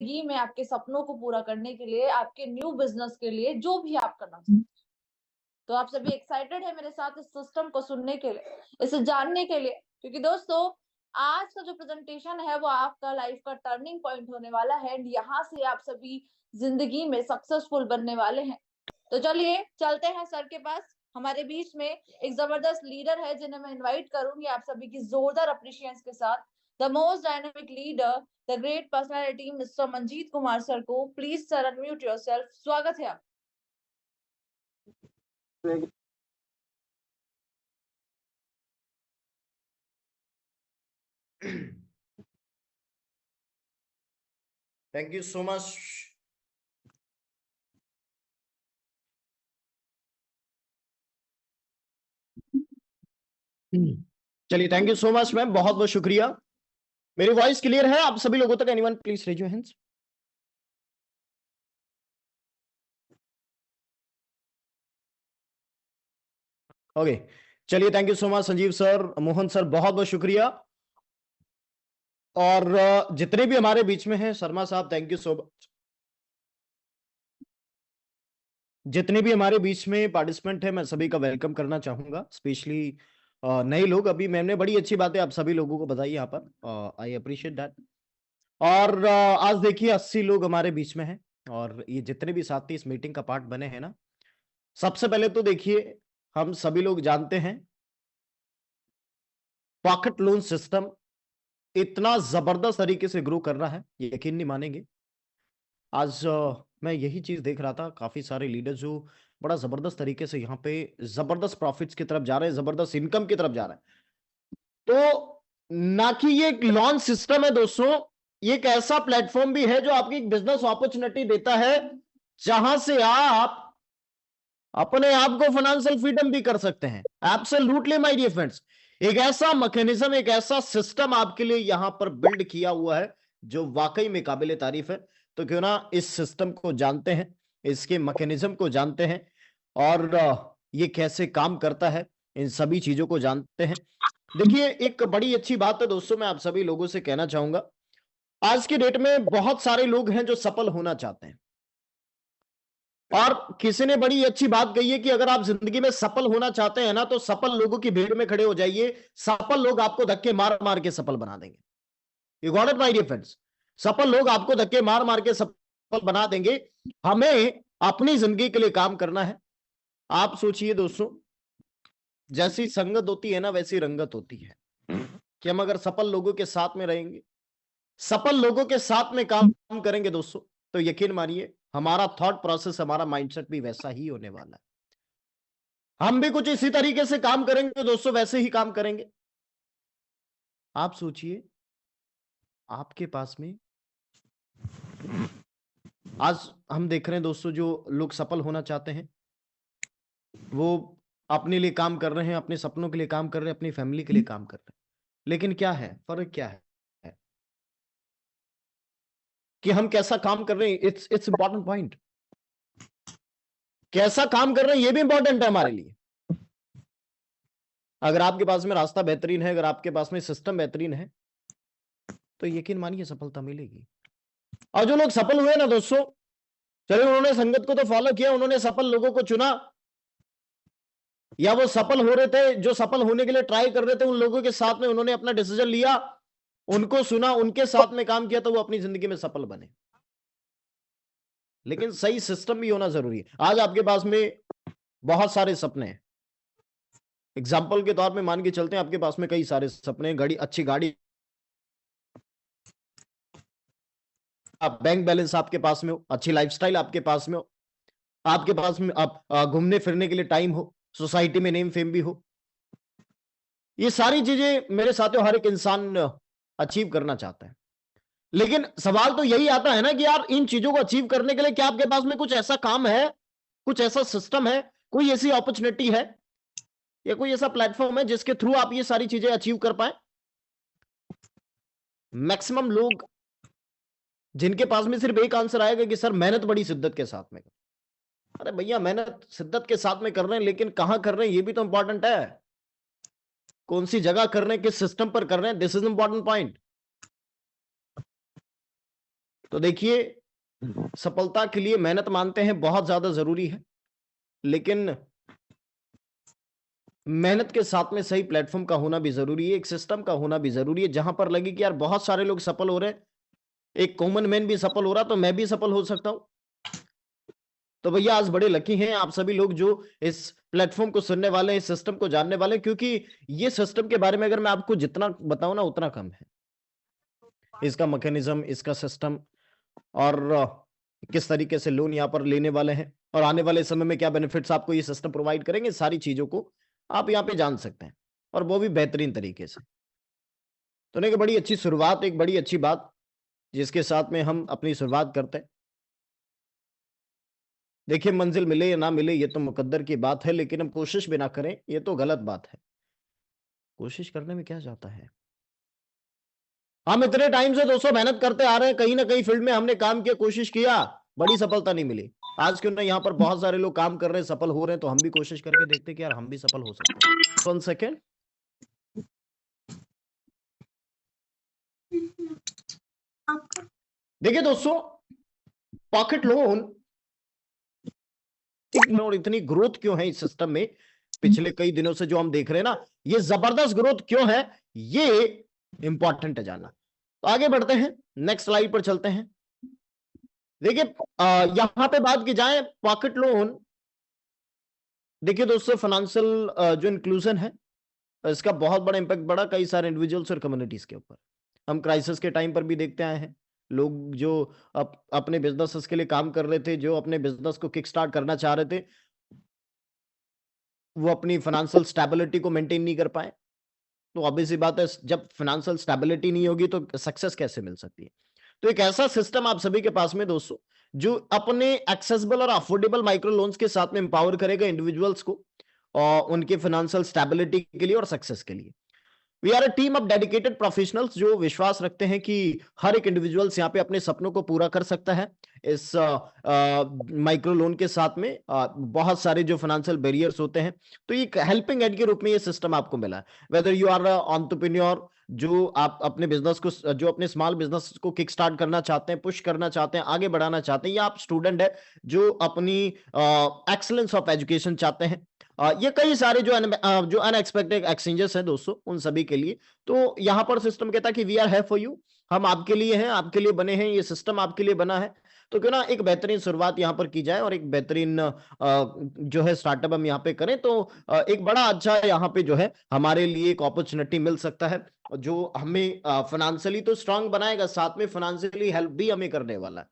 जिंदगी में आपके सपनों को पूरा करने के लिए, आपके न्यू बिजनेस के लिए, जो भी आप करना चाहते हैं। तो आप सभी एक्साइटेड है मेरे साथ इस सिस्टम को सुनने के लिए, इसे जानने के लिए, क्योंकि दोस्तों आज का जो प्रेजेंटेशन है वो आपका लाइफ का टर्निंग पॉइंट होने वाला है एंड यहाँ से आप सभी जिंदगी में सक्सेसफुल बनने वाले हैं। तो चलिए चलते हैं सर के पास। हमारे बीच में एक जबरदस्त लीडर है जिन्हें मैं इनवाइट करूंगी आप सभी की जोरदार अप्रिशिएशन के साथ। The most dynamic leader, the great personality mister Manjeet Kumar sir को। Please sir unmute yourself. स्वागत है आप। Thank you so much. चलिए, thank you so much ma'am, बहुत बहुत शुक्रिया। मेरी वॉइस क्लियर है आप सभी लोगों तक? Anyone please raise your hands. Okay, चलिए, thank you so much Sanjeev sir, Mohan sir, बहुत बहुत शुक्रिया। और जितने भी हमारे बीच में हैं, शर्मा साहब थैंक यू सो मच। जितने भी हमारे बीच में पार्टिसिपेंट है मैं सभी का वेलकम करना चाहूंगा, स्पेशली नए लोग। अभी मैंने बड़ी अच्छी बातें आप सभी लोगों को बताई यहाँ पर, आई अप्रिशिएट दैट। और आज देखिए 80 लोग हमारे बीच में हैं और ये जितने भी साथी इस मीटिंग का पार्ट बने हैं ना, सबसे पहले तो देखिए हम सभी लोग जानते हैं पॉकेट लोन सिस्टम इतना जबरदस्त तरीके से ग्रो कर रहा है, ये यकीन नहीं मानेंगे। आज मैं यही चीज देख रहा था, काफी सारे लीडर जो बड़ा जबरदस्त तरीके से यहाँ पे जबरदस्त प्रॉफिट्स की तरफ जा रहे हैं, जबरदस्त इनकम की तरफ जा रहे हैं। तो ना कि ये एक लॉन्च सिस्टम है दोस्तों, ये एक ऐसा प्लेटफॉर्म भी है जो आपकी एक बिजनेस अपॉर्चुनिटी देता है जहां से आप अपने आप को फाइनेंशियल फ्रीडम भी कर सकते हैं। एब्सोल्युटली माय डियर फ्रेंड्स, एक ऐसा मैकेनिज्म, एक ऐसा सिस्टम आपके लिए यहां पर बिल्ड किया हुआ है जो वाकई में काबिल तारीफ है। तो क्यों ना इस सिस्टम को जानते हैं, इसके मैकेनिज्म को जानते हैं और ये कैसे काम करता है, इन सभी चीजों को जानते हैं। देखिए एक बड़ी अच्छी बात है दोस्तों, मैं आप सभी लोगों से कहना चाहूंगा, आज की डेट में बहुत सारे लोग हैं जो सफल होना चाहते हैं। और किसी ने बड़ी अच्छी बात कही है कि अगर आप जिंदगी में सफल होना चाहते हैं ना, तो सफल लोगों की भीड़ में खड़े हो जाइए, सफल लोग आपको धक्के मार मार के सफल बना देंगे। You got it my dear friends, सफल लोग आपको धक्के मार मार के सफल बना देंगे। हमें अपनी जिंदगी के लिए काम करना है। आप सोचिए दोस्तों, जैसी संगत होती है ना वैसी रंगत होती है, कि हम अगर सफल लोगों के साथ में रहेंगे, सफल लोगों के साथ में काम करेंगे दोस्तों, तो यकीन मानिए हमारा थॉट प्रोसेस, हमारा माइंडसेट भी वैसा ही होने वाला है। हम भी कुछ इसी तरीके से काम करेंगे दोस्तों, वैसे ही काम करेंगे। आप सोचिए, आपके पास में आज हम देख रहे हैं दोस्तों, जो लोग सफल होना चाहते हैं वो अपने लिए काम कर रहे हैं, अपने सपनों के लिए काम कर रहे हैं, अपनी फैमिली के लिए काम कर रहे हैं। लेकिन क्या है फर्क, क्या है कि हम कैसा काम कर रहे हैं। इट्स इंपॉर्टेंट पॉइंट, कैसा काम कर रहे हैं ये भी इंपॉर्टेंट है हमारे लिए। अगर आपके पास में रास्ता बेहतरीन है, अगर आपके पास में सिस्टम बेहतरीन है, तो यकीन मानिए सफलता मिलेगी। और जो लोग सफल हुए ना दोस्तों, चलिए उन्होंने संगत को तो फॉलो किया, उन्होंने सफल लोगों को चुना, या वो सफल हो रहे थे, जो सफल होने के लिए ट्राई कर रहे थे, उन लोगों के साथ में उन्होंने अपना डिसीजन लिया, उनको सुना, उनके साथ में काम किया, तो वो अपनी जिंदगी में सफल बने। लेकिन सही सिस्टम भी होना जरूरी है। आज आपके पास में बहुत सारे सपने हैं, एग्जाम्पल के तौर पे मान के चलते हैं, आपके पास में कई सारे सपने, गाड़ी, अच्छी गाड़ी, आप बैंक बैलेंस आपके पास में हो, अच्छी लाइफस्टाइल आपके पास में हो, आपके पास में आप घूमने फिरने के लिए टाइम हो, सोसाइटी में नेम फेम भी हो। ये सारी चीजें मेरे साथियों हर एक इंसान अचीव करना चाहता है। लेकिन सवाल तो यही आता है ना कि यार इन चीजों को अचीव करने के लिए क्या आपके पास में कुछ ऐसा काम है, कुछ ऐसा सिस्टम है, कोई ऐसी अपॉर्चुनिटी है, या कोई ऐसा प्लेटफॉर्म है जिसके थ्रू आप ये सारी चीजें अचीव कर पाए। मैक्सिमम लोग जिनके पास में सिर्फ एक आंसर आएगा कि सर मेहनत बड़ी शिद्दत के साथ में। अरे भैया मेहनत शिद्दत के साथ में कर रहे हैं, लेकिन कहां कर रहे हैं ये भी तो इंपॉर्टेंट है। कौन सी जगह कर रहे हैं, किस सिस्टम पर कर रहे हैं, दिस इज इंपॉर्टेंट पॉइंट। तो देखिए, सफलता के लिए मेहनत मानते हैं बहुत ज्यादा जरूरी है, लेकिन मेहनत के साथ में सही प्लेटफॉर्म का होना भी जरूरी है, एक सिस्टम का होना भी जरूरी है, जहां पर लगे कि यार बहुत सारे लोग सफल हो रहे हैं, एक कॉमन मैन भी सफल हो रहा, तो मैं भी सफल हो सकता हूं। तो भैया आज बड़े लकी हैं आप सभी लोग जो इस प्लेटफॉर्म को सुनने वाले हैं, इस सिस्टम को जानने वाले हैं, क्योंकि ये सिस्टम के बारे में अगर मैं आपको जितना बताऊं ना उतना कम है। इसका मैकेनिज्म, इसका सिस्टम, और किस तरीके से लोन यहाँ पर लेने वाले हैं, और आने वाले समय में क्या बेनिफिट्स आपको ये सिस्टम प्रोवाइड करेंगे, सारी चीजों को आप यहाँ पे जान सकते हैं, और वो भी बेहतरीन तरीके से। तो एक बड़ी अच्छी शुरुआत, एक बड़ी अच्छी बात जिसके साथ में हम अपनी शुरुआत करते हैं। देखिए, मंजिल मिले या ना मिले ये तो मुकद्दर की बात है, लेकिन हम कोशिश भी ना करें ये तो गलत बात है। कोशिश करने में क्या जाता है। हम इतने टाइम से दोस्तों मेहनत करते आ रहे हैं, कहीं ना कहीं फील्ड में हमने काम किया, कोशिश किया, बड़ी सफलता नहीं मिली। आज क्यों ना यहाँ पर बहुत सारे लोग काम कर रहे हैं, सफल हो रहे हैं, तो हम भी कोशिश करके देखते हैं कि यार हम भी सफल हो सकते हैं। 1 सेकेंड। देखिए दोस्तों, पॉकेट लोन और इतनी ग्रोथ क्यों है इस सिस्टम में, पिछले कई दिनों से जो हम देख रहे हैं ना, ये जबरदस्त ग्रोथ क्यों है, ये इंपॉर्टेंट है जानना। तो आगे बढ़ते हैं, नेक्स्ट स्लाइड पर चलते हैं। देखिए, यहां पे बात की जाए पॉकेट लोन, देखिए दोस्तों, फाइनेंशियल जो इंक्लूजन है, इसका बहुत बड़ा इंपैक्ट पड़ा कई सारे इंडिविजुअल्स और कम्युनिटीज के ऊपर। हम क्राइसिस के टाइम पर भी देखते आए हैं, लोग जो अपने बिजनेस के लिए काम कर रहे थे, जो अपने बिजनेस को किक स्टार्ट करना चाह रहे थे, वो अपनी फाइनेंशियल स्टेबिलिटी को मेंटेन नहीं कर पाए। तो ऑब्वियस सी बात है, जब फाइनेंशियल स्टेबिलिटी नहीं होगी तो सक्सेस कैसे मिल सकती है। तो एक ऐसा सिस्टम आप सभी के पास में दोस्तों, जो अपने एक्सेसिबल और अफोर्डेबल माइक्रो लोन्स के साथ में एम्पावर करेगा इंडिविजुअल्स को, और उनके फाइनेंशियल स्टेबिलिटी के लिए और सक्सेस के लिए। We are a team of dedicated professionals जो विश्वास रखते हैं कि हर एक इंडिविजुअल्स यहाँ पे अपने सपनों को पूरा कर सकता है। इस माइक्रो लोन के साथ में बहुत सारे जो फाइनेंशियल बैरियर्स होते हैं, तो एक हेल्पिंग एंड के रूप में ये सिस्टम आपको मिला है। वेदर यू आर एंटरप्रेन्योर, जो आप अपने बिजनेस को, जो अपने स्मॉल बिजनेस को किक स्टार्ट करना चाहते हैं, पुश करना चाहते हैं, आगे बढ़ाना चाहते हैं, या आप स्टूडेंट है जो अपनी एक्सलेंस ऑफ एजुकेशन चाहते हैं, ये कई सारे जो अनएक्सपेक्टेड एक्सचेंजेस हैं दोस्तों, उन सभी के लिए। तो यहाँ पर सिस्टम कहता है कि वी आर है फॉर यू, हम आपके लिए हैं, आपके लिए बने हैं, ये सिस्टम आपके लिए बना है। तो क्यों ना एक बेहतरीन शुरुआत यहाँ पर की जाए, और एक बेहतरीन जो है स्टार्टअप हम यहाँ पे करें, तो एक बड़ा अच्छा यहाँ पे जो है हमारे लिए एक अपॉर्चुनिटी मिल सकता है, जो हमें फाइनेंशियली तो स्ट्रांग बनाएगा, साथ में फाइनेंशियली हेल्प भी हमें करने वाला है।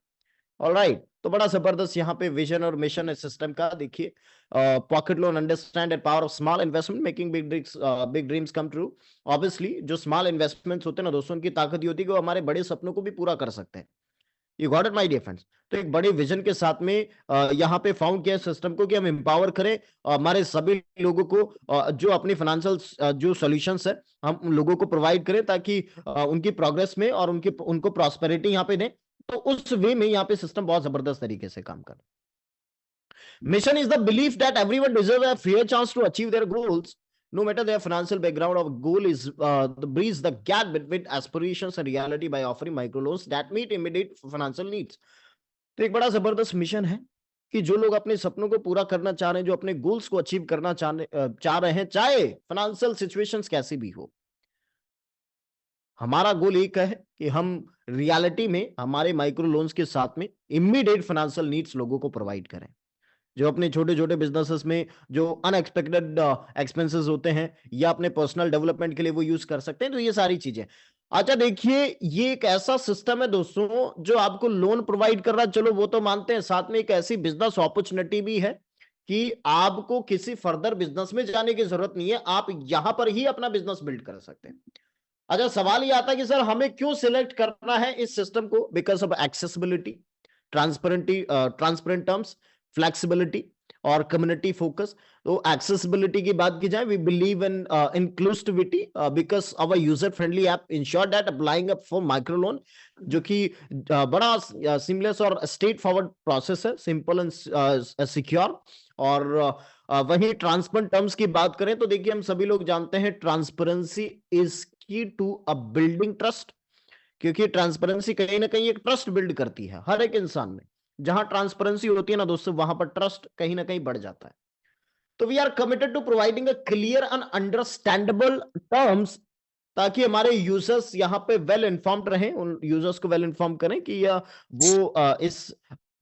ऑलराइट, तो बड़ा जबरदस्त यहाँ पे विजन और मिशन है सिस्टम का। देखिए, pocket loan understand and power of small investment making big dreams come true. Obviously जो स्मॉल इन्वेस्टमेंट्स होते हैं ना दोस्तों, उनकी ताकत ये होती है कि वो हमारे बड़े सपनों को भी पूरा कर सकते हैं। You got it my dear friends. तो एक बड़े विजन के साथ में यहाँ पे फाउंड किया सिस्टम को कि हम एम्पावर करें हमारे सभी लोगों को, जो अपनी फाइनेंशियल जो सॉल्यूशंस है हम उन लोगों को प्रोवाइड करें, ताकि उनकी प्रोग्रेस में और उनको प्रॉस्पेरिटी यहाँ पे दें। तो उस वे में यहाँ पे सिस्टम बहुत जबरदस्त तरीके से काम कर। Mission is the belief that everyone deserve a fair chance to achieve their goals, no matter their financial background. Our goal is to bridge the gap between aspirations and reality by offering microloans that meet immediate financial needs. तो एक बड़ा जबरदस्त mission है कि जो लोग अपने सपनों को पूरा करना चाह रहे हैं, जो अपने गोल्स को अचीव करना चाह रहे हैं, चाहे फाइनेंशियल सिचुएशंस कैसी भी हो, हमारा गोल एक है कि हम रियलिटी में हमारे माइक्रो लोन्स के साथ में इमीडिएट फाइनेंशियल नीड्स लोगों को प्रोवाइड करें, जो अपने छोटे छोटे बिजनेसेस में जो अनएक्सपेक्टेड एक्सपेंसेस होते हैं, या अपने पर्सनल डेवलपमेंट के लिए वो यूज कर सकते हैं। तो ये सारी चीजें, अच्छा देखिए, ये एक ऐसा सिस्टम है दोस्तों जो आपको लोन प्रोवाइड कर रहा है, चलो वो तो मानते हैं, साथ में एक ऐसी बिजनेस अपॉर्चुनिटी भी है कि आपको किसी फर्दर बिजनेस में जाने की जरूरत नहीं है, आप यहां पर ही अपना बिजनेस बिल्ड कर सकते हैं। अच्छा, सवाल ये आता है कि सर हमें क्यों सिलेक्ट करना है इस सिस्टम को? Because of accessibility, transparent terms, flexibility और कम्युनिटी फोकस। तो एक्सेसिबिलिटी की बात की जाए, we believe in inclusivity because our user friendly app ensure that applying for micro loan, जो कि बड़ा सीमलेस और स्ट्रेट फॉरवर्ड प्रोसेस है, सिंपल एंड सिक्योर। और वहीं ट्रांसपेरेंट टर्म्स की बात करें तो देखिए, हम सभी लोग जानते हैं ट्रांसपेरेंसी इज की टू अ बिल्डिंग ट्रस्ट, क्योंकि ट्रांसपेरेंसी कहीं ना कहीं एक ट्रस्ट बिल्ड करती है हर एक इंसान में। जहां ट्रांसपेरेंसी होती है ना दोस्तों, वहां पर ट्रस्ट कहीं ना कहीं बढ़ जाता है। तो we are committed to providing a clear and understandable terms, ताकि हमारे यूजर्स यहाँ पे वेल इन्फॉर्म्ड रहें, उन यूजर्स को वेल इन्फॉर्म करें कि वो इस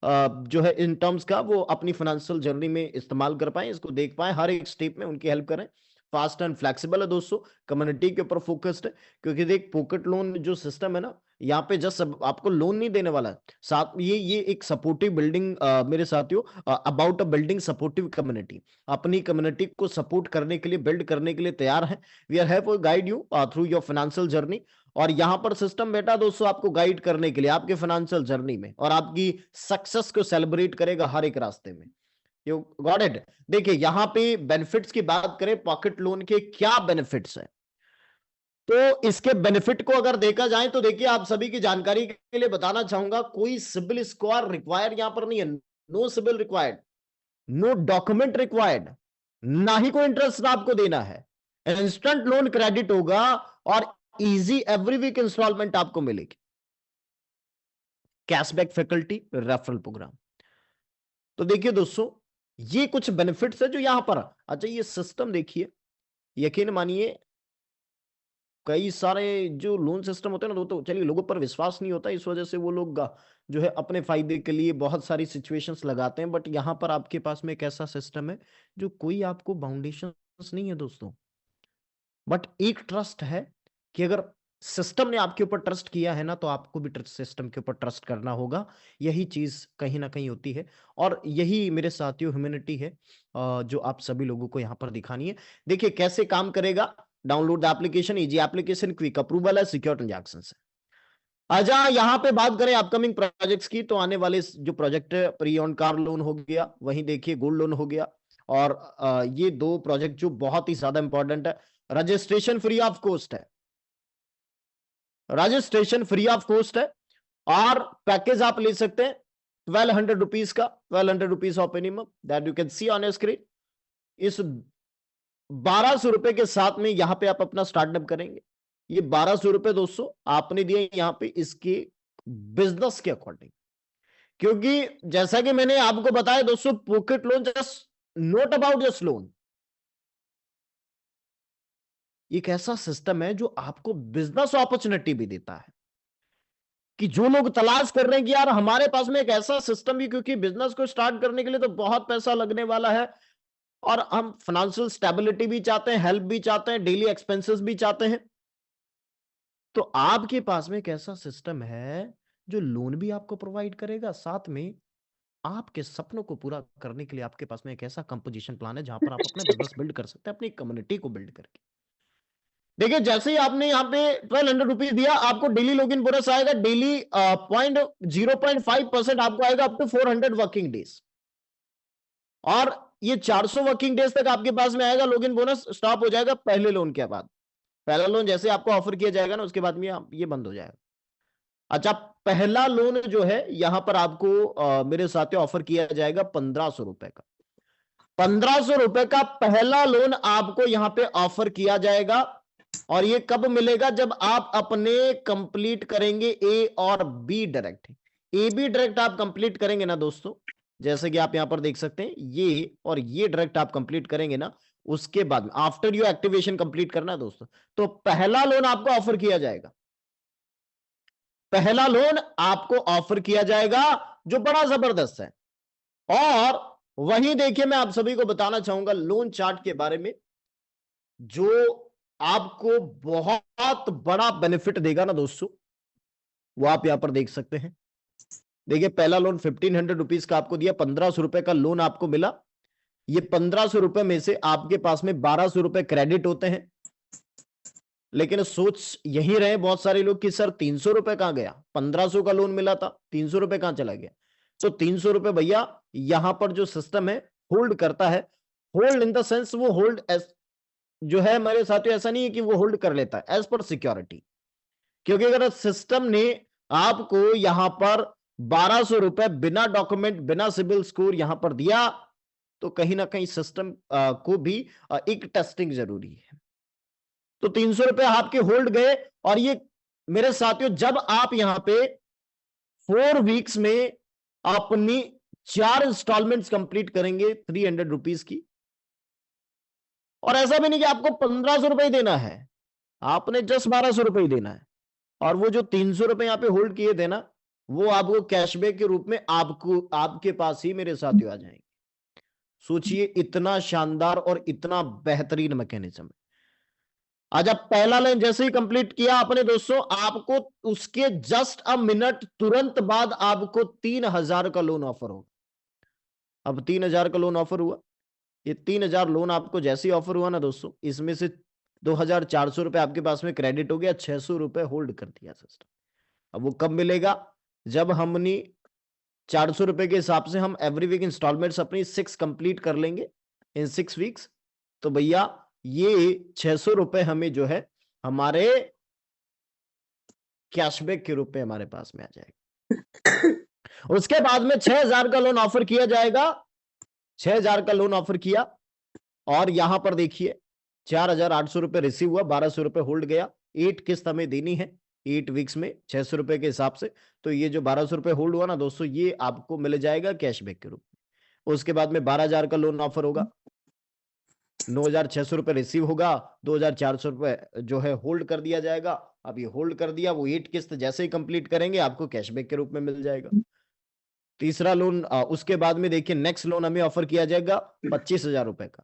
जो है इन टर्म्स का वो अपनी फाइनेंशियल जर्नी में इस्तेमाल कर पाए, इसको देख पाए, हर एक स्टेप में उनकी हेल्प करें। फास्ट एंड फ्लेक्सिबल है दोस्तों, कम्युनिटी के ऊपर फोकस्ड है, क्योंकि देख पॉकेट लोन जो सिस्टम है ना, यहाँ पे जस्ट आपको लोन नहीं देने वाला है, साथ ये एक सपोर्टिव बिल्डिंग मेरे साथियों, about a building supportive community, अपनी कम्युनिटी को सपोर्ट करने के लिए, बिल्ड करने के लिए तैयार है। We are have to guide you through your financial journey. और यहां पर सिस्टम बेटा दोस्तों आपको गाइड करने के लिए आपके फाइनेंशियल जर्नी में, और आपकी सक्सेस को सेलिब्रेट करेगा हर एक रास्ते में। You got it. देखिए यहां पे बेनिफिट्स की बात करें, पॉकेट लोन के क्या बेनिफिट्स है, तो इसके बेनिफिट को अगर देखा जाए तो देखिए, आप सभी की जानकारी के लिए बताना चाहूंगा, कोई सिबिल स्कोर रिक्वायर यहां पर नहीं है। No CIBIL required, no document required, ना ही कोई इंटरेस्ट आपको देना है। इंस्टेंट लोन क्रेडिट होगा और इजी एवरी वीक इंस्टॉलमेंट आपको मिलेगी। Cashback faculty, referral programme. तो देखिए दोस्तों, ये कुछ बेनिफिट्स है जो यहां पर। अच्छा ये सिस्टम देखिए, यकीन मानिए कई सारे जो लोन सिस्टम होते हैं ना, तो चलिए लोगों पर विश्वास नहीं होता, इस वजह से वो लोग जो है अपने फायदे के लिए बहुत सारी सिचुएशंस लगाते हैं। बट यहां पर आपके पास में एक ऐसा सिस्टम है जो कोई आपको बाउंडेशंस नहीं है दोस्तों, बट एक ट्रस्ट है कि अगर सिस्टम ने आपके ऊपर ट्रस्ट किया है ना, तो आपको भी सिस्टम के ऊपर ट्रस्ट करना होगा। यही चीज कहीं ना कहीं होती है, और यही मेरे साथियों ह्यूमैनिटी है जो आप सभी लोगों को यहाँ पर दिखानी है। देखिए कैसे काम करेगा, download the application, easy application, quick approval है, सिक्योर ट्रांजैक्शन है। अच्छा यहाँ पे बात करें अपकमिंग प्रोजेक्ट्स की, तो आने वाले जो प्रोजेक्ट है, प्री ऑन कार लोन हो गया, वहीं देखिए गोल्ड लोन हो गया, और ये दो प्रोजेक्ट जो बहुत ही ज्यादा इंपॉर्टेंट है। रजिस्ट्रेशन फ्री ऑफ कॉस्ट है, रजिस्ट्रेशन फ्री ऑफ कॉस्ट है, और पैकेज आप ले सकते हैं 1200 रुपीज का, 1200 rupees of minimum, that you can see on A screen. इस 1200 रुपए के साथ में यहां पे आप अपना स्टार्टअप करेंगे। ये 1200 रुपए दोस्तों आपने दिए यहां पे इसके बिजनेस के अकॉर्डिंग, क्योंकि जैसा कि मैंने आपको बताया दोस्तों, pocket loan just not about just loan, एक ऐसा सिस्टम है जो आपको बिजनेस अपॉर्चुनिटी भी देता है, कि जो लोग तलाश कर रहे हैं कि यार हमारे पास में एक ऐसा सिस्टम भी, क्योंकि बिजनेस को स्टार्ट करने के लिए तो बहुत पैसा लगने वाला है, और हम फाइनेंशियल स्टेबिलिटी भी चाहते हैं, हेल्प भी चाहते हैं, डेली एक्सपेंसेस भी चाहते हैं। तो आपके पास में एक ऐसा सिस्टम है जो लोन भी आपको प्रोवाइड करेगा, साथ में आपके सपनों को पूरा करने के लिए आपके पास में एक ऐसा कंपोजिशन प्लान है जहां पर आप अपना बिजनेस बिल्ड कर सकते हैं, अपनी कम्युनिटी को बिल्ड करके। देखिए जैसे ही आपने यहाँ पे 1200 रुपीज दिया, आपको डेली लॉगिन बोनस आएगा, डेली 0.5% आपको आएगा अप टू 400 वर्किंग डेज, और ये 400 वर्किंग डेज तक आपके पास में आएगा। लॉगिन बोनस स्टॉप हो जाएगा पहले लोन के बाद, पहला लोन जैसे आपको ऑफर किया जाएगा ना, उसके बाद में ये बंद हो जाएगा। अच्छा पहला लोन जो है यहां पर आपको मेरे साथ ऑफर किया जाएगा 1500 रुपए का, 1500 रुपए का पहला लोन आपको यहां पे ऑफर किया जाएगा। और ये कब मिलेगा, जब आप अपने कंप्लीट करेंगे ए और B direct. A B direct आप कंप्लीट करेंगे ना दोस्तों, जैसे कि आप यहां पर देख सकते हैं, ये और ये डायरेक्ट आप कंप्लीट करेंगे ना, उसके बाद आफ्टर यू एक्टिवेशन कंप्लीट करना है दोस्तों, तो पहला लोन आपको ऑफर किया जाएगा, पहला लोन आपको ऑफर किया जाएगा, जो बड़ा जबरदस्त है। और वहीं देखिए मैं आप सभी को बताना चाहूंगा लोन चार्ट के बारे में, जो आपको बहुत बड़ा बेनिफिट देगा ना दोस्तों, वो आप यहां पर देख सकते हैं। देखिए पहला लोन 1500 रुपीज का आपको दिया, 1500 रुपए का लोन आपको मिला। ये 1500 रुपए में से आपके पास में 1200 रुपए क्रेडिट होते हैं, लेकिन सोच यही रहे बहुत सारे लोग कि सर 300 रुपए कहां गया, 1500 का लोन मिला था, 300 रुपए कहां चला गया। तो 300 रुपए भैया यहां पर जो सिस्टम है होल्ड करता है, होल्ड इन द सेंस वो होल्ड जो है मेरे साथियों, ऐसा नहीं है कि वो होल्ड कर लेता है एज पर सिक्योरिटी, क्योंकि अगर सिस्टम ने आपको यहां पर 1200 रुपए बिना डॉक्यूमेंट, बिना सिबिल स्कोर यहां पर दिया, तो कहीं ना कहीं सिस्टम को भी एक टेस्टिंग जरूरी है। तो 300 रुपए आपके होल्ड गए, और ये मेरे साथियों जब आप यहां पे 4 वीक्स में अपनी 4 इंस्टॉलमेंट्स कंप्लीट करेंगे 300 रुपीज की, और ऐसा भी नहीं कि आपको 1500 रुपए देना है, आपने जस्ट 1200 रुपए ही देना है, और वो जो 300 रुपए यहां पे होल्ड किए थे ना, वो आपको कैशबैक के रूप में आपके पास ही मेरे साथियों आ जाएंगे। सोचिए इतना शानदार और इतना बेहतरीन मैकेनिज्म। आज आप पहला लाइन जैसे ही कंप्लीट किया आपने दोस्तों, आपको उसके जस्ट अ मिनट तुरंत बाद आपको 3000 का लोन ऑफर होगा। अब 3000 का लोन ऑफर हुआ, ये 3000 लोन आपको जैसे ही ऑफर हुआ ना दोस्तों, इसमें से 2400 रुपए आपके पास में क्रेडिट हो गया, 600 रुपए होल्ड कर दिया सिस्टम। अब वो कब मिलेगा? जब हमने 400 रुपए के हिसाब से हम एवरी वीक इंस्टॉलमेंट्स अपनी 6 कंप्लीट कर लेंगे इन 6 वीक्स, तो भैया ये 600 रुपए हमें जो है हमारे कैशबैक के रूप में हमारे पास में आ जाएगा। उसके बाद में 6000 का लोन ऑफर किया जाएगा, 6000 का लोन ऑफर किया, और यहां पर देखिए 4800 रुपए रिसीव हुआ, 1200 रुपए होल्ड गया। 8 किस्त हमें देनी है 8 वीक्स में 600 रुपए के हिसाब से, तो ये जो 1200 रुपए होल्ड हुआ ना दोस्तों, ये आपको मिल जाएगा कैशबैक के रूप में। उसके बाद में 12000 का लोन ऑफर होगा, 9600 रुपए रिसीव होगा, 2400 रुपए जो है होल्ड कर दिया जाएगा। अब ये होल्ड कर दिया, वो 8 किस्त जैसे ही कंप्लीट करेंगे आपको कैशबैक के रूप में मिल जाएगा। तीसरा लोन, उसके बाद में देखिए नेक्स्ट लोन हमें ऑफर किया जाएगा 25000 रुपए का।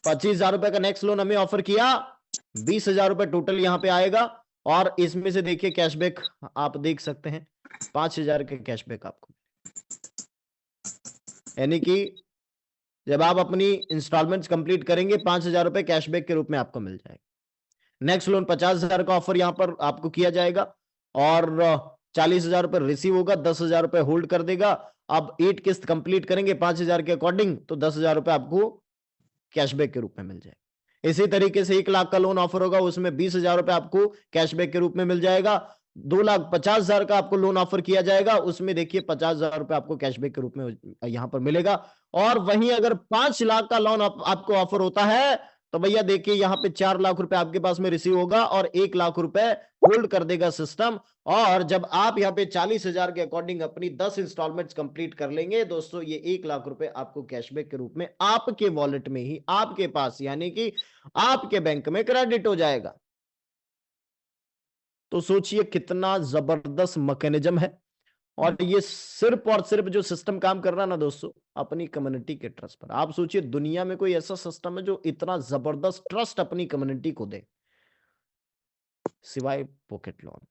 25000 रुपए का नेक्स्ट लोन हमें ऑफर किया, 20000 रुपए टोटल यहां पे आएगा, और इसमें से देखिए कैशबैक आप देख सकते हैं 5000 के कैशबैक आपको, यानी कि जब आप अपनी इंस्टॉलमेंट्स कंप्लीट करेंगे 5000 रुपए कैशबैक के रूप में आपको मिल जाएगा। नेक्स्ट लोन 50000 का ऑफर यहां पर आपको किया जाएगा, और 40000 रुपए रिसीव होगा, 10000 रुपए होल्ड कर देगा। अब 8 किस्त कंप्लीट करेंगे 5000 के अकॉर्डिंग, तो 10000 रुपए आपको कैशबैक के रूप में मिल जाएगा। इसी तरीके से 1 लाख का लोन ऑफर होगा, उसमें 20000 रुपए आपको कैशबैक के रूप में मिल जाएगा। 2,50,000 का आपको लोन ऑफर किया जाएगा, उसमें देखिए 50,000 रुपए आपको कैशबैक के रूप में यहां पर मिलेगा। और वहीं अगर 5 लाख का लोन आपको ऑफर होता है, तो भैया देखिए यहां पे 4 लाख रुपए आपके पास में रिसीव होगा, और 1 लाख रुपए होल्ड कर देगा सिस्टम। और जब आप यहां पे 40,000 के अकॉर्डिंग अपनी 10 इंस्टॉलमेंट्स कंप्लीट कर लेंगे दोस्तों, ये 1 लाख रुपए आपको कैशबैक के रूप में आपके वॉलेट में ही आपके पास, यानी कि आपके बैंक में क्रेडिट हो जाएगा। तो सोचिए कितना जबरदस्त मैकेनिज्म है, और ये सिर्फ और सिर्फ जो सिस्टम काम कर रहा है ना दोस्तों, अपनी कम्युनिटी के ट्रस्ट पर। आप सोचिए दुनिया में कोई ऐसा सिस्टम है जो इतना जबरदस्त ट्रस्ट अपनी कम्युनिटी को दे, सिवाय पॉकेट लोन।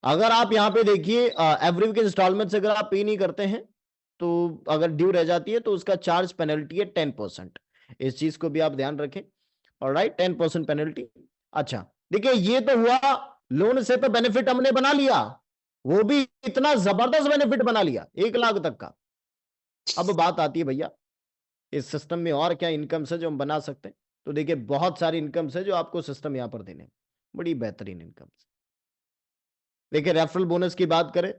अगर आप यहां पे देखिए एवरी वीक इंस्टॉलमेंट से अगर आप पे नहीं करते हैं, तो अगर ड्यू रह जाती है तो उसका चार्ज पेनल्टी है 10%। इस चीज को भी आप ध्यान रखें, ऑलराइट, 10% पेनल्टी। अच्छा देखिए ये तो हुआ, लोन से तो बेनिफिट हमने बना लिया, वो भी इतना जबरदस्त बेनिफिट बना लिया 1 लाख तक का। अब बात आती है भैया इस सिस्टम में और क्या इनकम्स है जो हम बना सकते हैं। तो देखिए बहुत सारी इनकम्स है जो आपको सिस्टम यहां पर देने, बड़ी बेहतरीन इनकम्स। देखिए रेफरल बोनस की बात करें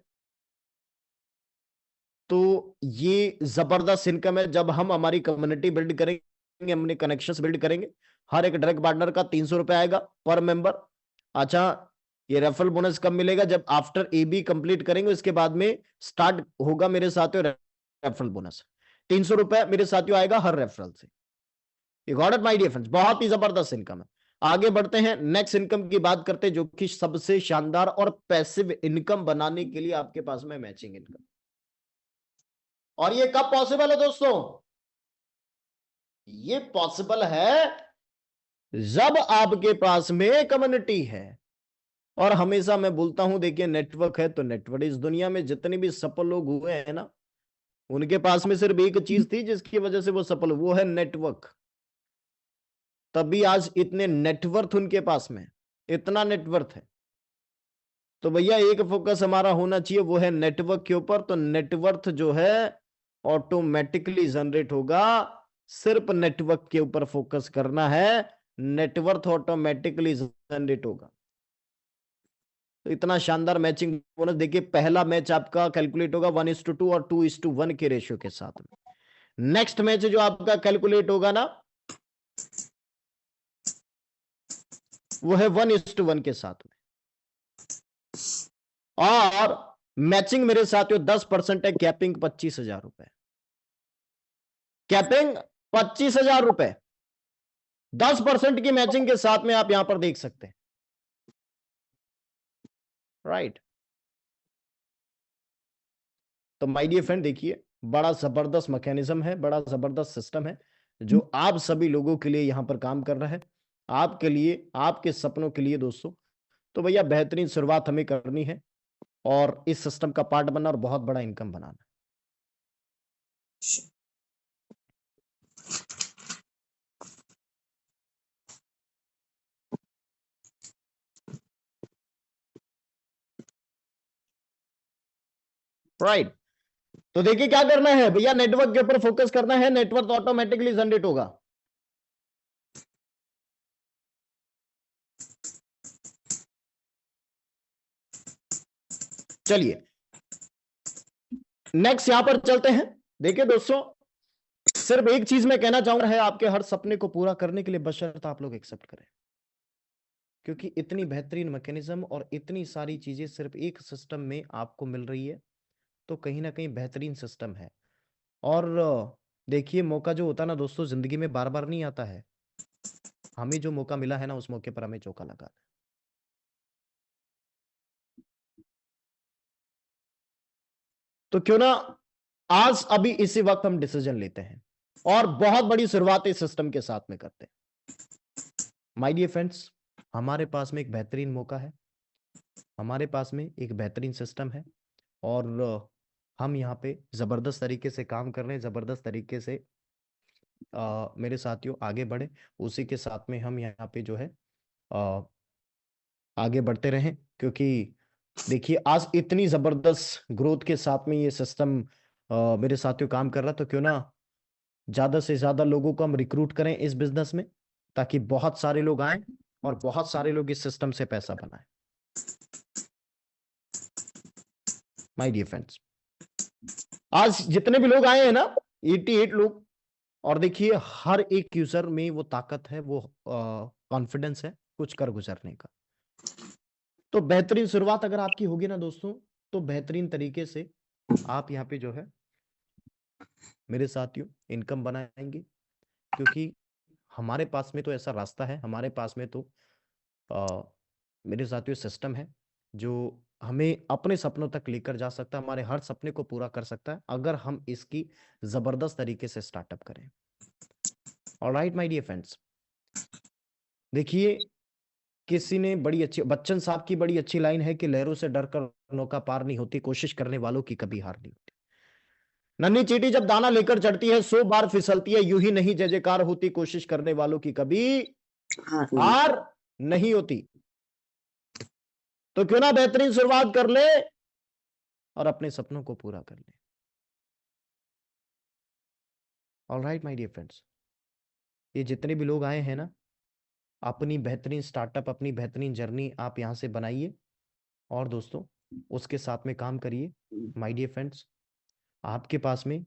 तो ये जबरदस्त इनकम है। जब हम हमारी कम्युनिटी बिल्ड करेंगे, अपने कनेक्शंस बिल्ड करेंगे, हर एक डायरेक्ट पार्टनर का 300 रुपए आएगा पर मेंबर। अच्छा ये रेफरल बोनस कब मिलेगा? जब आफ्टर एबी कंप्लीट करेंगे उसके बाद में स्टार्ट होगा मेरे साथियों रेफरल बोनस। 300 रुपए मेरे साथियों आएगा हर रेफरल से। You got it my dear friends, बहुत ही जबरदस्त इनकम है। आगे बढ़ते हैं, नेक्स्ट इनकम की बात करते हैं जो कि सबसे शानदार और पैसिव इनकम बनाने के लिए आपके पास में मैचिंग इनकम। और ये कब पॉसिबल है दोस्तों? ये पॉसिबल है जब आपके पास में कम्युनिटी है। और हमेशा मैं बोलता हूं देखिए नेटवर्क है तो नेटवर्क। इस दुनिया में जितने भी सफल लोग हुए हैं ना, उनके पास में सिर्फ एक चीज थी जिसकी वजह से वो सफल, वो है नेटवर्क। तभी आज इतने नेटवर्थ उनके पास में, इतना नेटवर्थ है। तो भैया एक फोकस हमारा होना चाहिए, वो है नेटवर्क के ऊपर। तो नेटवर्थ जो है ऑटोमेटिकली जनरेट होगा, सिर्फ नेटवर्क के ऊपर फोकस करना है, नेटवर्थ ऑटोमेटिकली जनरेट होगा। तो इतना शानदार मैचिंग बोनस। देखिए पहला मैच आपका कैलकुलेट होगा 1:2 और 2:1 के रेशियो के साथ में। नेक्स्ट मैच जो आपका कैलकुलेट होगा ना, वो है 1:1 के साथ में, और मैचिंग मेरे साथियों 10% है, कैपिंग 25,000 रुपए, कैपिंग 25,000 रुपए, 10% की मैचिंग के साथ में आप यहां पर देख सकते हैं, राइट। तो माय डियर फ्रेंड, देखिए बड़ा जबरदस्त मैकेनिज्म है, बड़ा जबरदस्त सिस्टम है जो आप सभी लोगों के लिए यहां पर काम कर रहा है, आपके लिए, आपके सपनों के लिए दोस्तों। तो भैया बेहतरीन शुरुआत हमें करनी है और इस सिस्टम का पार्ट बनना और बहुत बड़ा इनकम बनाना। राइट। तो देखिए क्या करना है भैया, नेटवर्क के ऊपर फोकस करना है, नेटवर्क ऑटोमेटिकली जनरेट होगा। चलिए नेक्स्ट यहां पर चलते हैं। देखिए दोस्तों, सिर्फ एक चीज मैं कहना चाहूंगा है, आपके हर सपने को पूरा करने के लिए बशर्ते आप लोग एक्सेप्ट करें, क्योंकि इतनी बेहतरीन मैकेनिज्म और इतनी सारी चीजें सिर्फ एक सिस्टम में आपको मिल रही है, तो कहीं ना कहीं बेहतरीन सिस्टम है। और देखिए मौका जो होता है ना दोस्तों, जिंदगी में बार बार नहीं आता है, हमें जो मौका मिला है ना, उस मौके पर हमें चौका लगा। तो क्यों ना आज अभी इसी वक्त हम डिसीजन लेते हैं और बहुत बड़ी शुरुआत इस सिस्टम के साथ में करते हैं। माय डियर फ्रेंड्स, हमारे पास में एक बेहतरीन मौका है, हमारे पास में एक बेहतरीन सिस्टम है, और हम यहाँ पे जबरदस्त तरीके से काम कर रहे हैं, जबरदस्त तरीके से मेरे साथियों आगे बढ़े, उसी के साथ में हम यहाँ पे जो है आगे बढ़ते रहें। क्योंकि देखिए आज इतनी जबरदस्त ग्रोथ के साथ में ये सिस्टम मेरे साथियों काम कर रहा, तो क्यों ना ज्यादा से ज्यादा लोगों को हम रिक्रूट करें इस बिजनेस में, ताकि बहुत सारे लोग आए और बहुत सारे लोग इस सिस्टम से पैसा बनाएं। माय डियर फ्रेंड्स, आज जितने भी लोग आए हैं ना, 88 लोग, और देखिए हर एक यूजर में वो ताकत है, वो कॉन्फिडेंस है कुछ कर गुजरने का। तो बेहतरीन शुरुआत अगर आपकी होगी ना दोस्तों, तो बेहतरीन तरीके से आप यहाँ पे जो है मेरे साथियों इनकम बनाएंगे, क्योंकि हमारे पास में तो ऐसा रास्ता है, हमारे पास में तो मेरे साथियों सिस्टम है जो हमें अपने सपनों तक लेकर जा सकता है, हमारे हर सपने को पूरा कर सकता है, अगर हम इसकी जबरदस्त तरीके से स्टार्टअप करें। ऑलराइट माय डियर फ्रेंड्स, देखिए किसी ने बड़ी अच्छी, बच्चन साहब की बड़ी अच्छी लाइन है कि लहरों से डरकर नौका पार नहीं होती, कोशिश करने वालों की कभी हार नहीं होती। नन्ही चींटी जब दाना लेकर चढ़ती है 100 बार फिसलती है, यूं ही नहीं जय जयकार होती, कोशिश करने वालों की कभी हार नहीं होती। तो क्यों ना बेहतरीन शुरुआत कर ले और अपने सपनों को पूरा कर ले। ऑलराइट माय डियर फ्रेंड्स, ये जितने भी लोग आए हैं ना, अपनी बेहतरीन स्टार्टअप, अपनी बेहतरीन जर्नी आप यहां से बनाइए और दोस्तों उसके साथ में काम करिए। माय डियर फ्रेंड्स, आपके पास में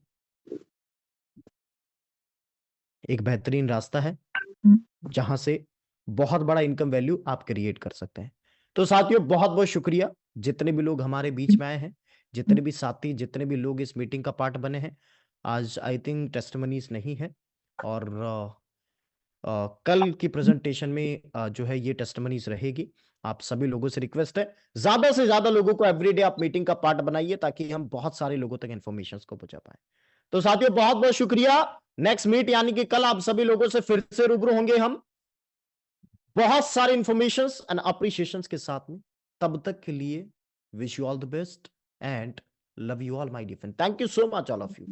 एक बेहतरीन रास्ता है जहां से बहुत बड़ा इनकम वैल्यू आप क्रिएट कर सकते हैं। तो साथियों बहुत बहुत शुक्रिया जितने भी लोग हमारे बीच में आए हैं, जितने भी साथी, जितने भी लोग इस मीटिंग का पार्ट बने हैं। आज आई थिंक टेस्टिमनीज नहीं है, और कल की प्रेजेंटेशन में जो है ये टेस्टिमनीज रहेगी। आप सभी लोगों से रिक्वेस्ट है, ज्यादा से ज्यादा लोगों को एवरीडे आप मीटिंग का पार्ट बनाइए, ताकि हम बहुत सारे लोगों तक इंफॉर्मेशन को पहुंचा पाए। तो साथियों बहुत बहुत शुक्रिया। नेक्स्ट मीट यानी कि कल आप सभी लोगों से फिर से रूबरू होंगे हम, बहुत सारे इंफॉर्मेशन एंड अप्रिशिएशन के साथ में। तब तक के लिए wish you all the best and love you all my dear friend. Thank you so much all of you.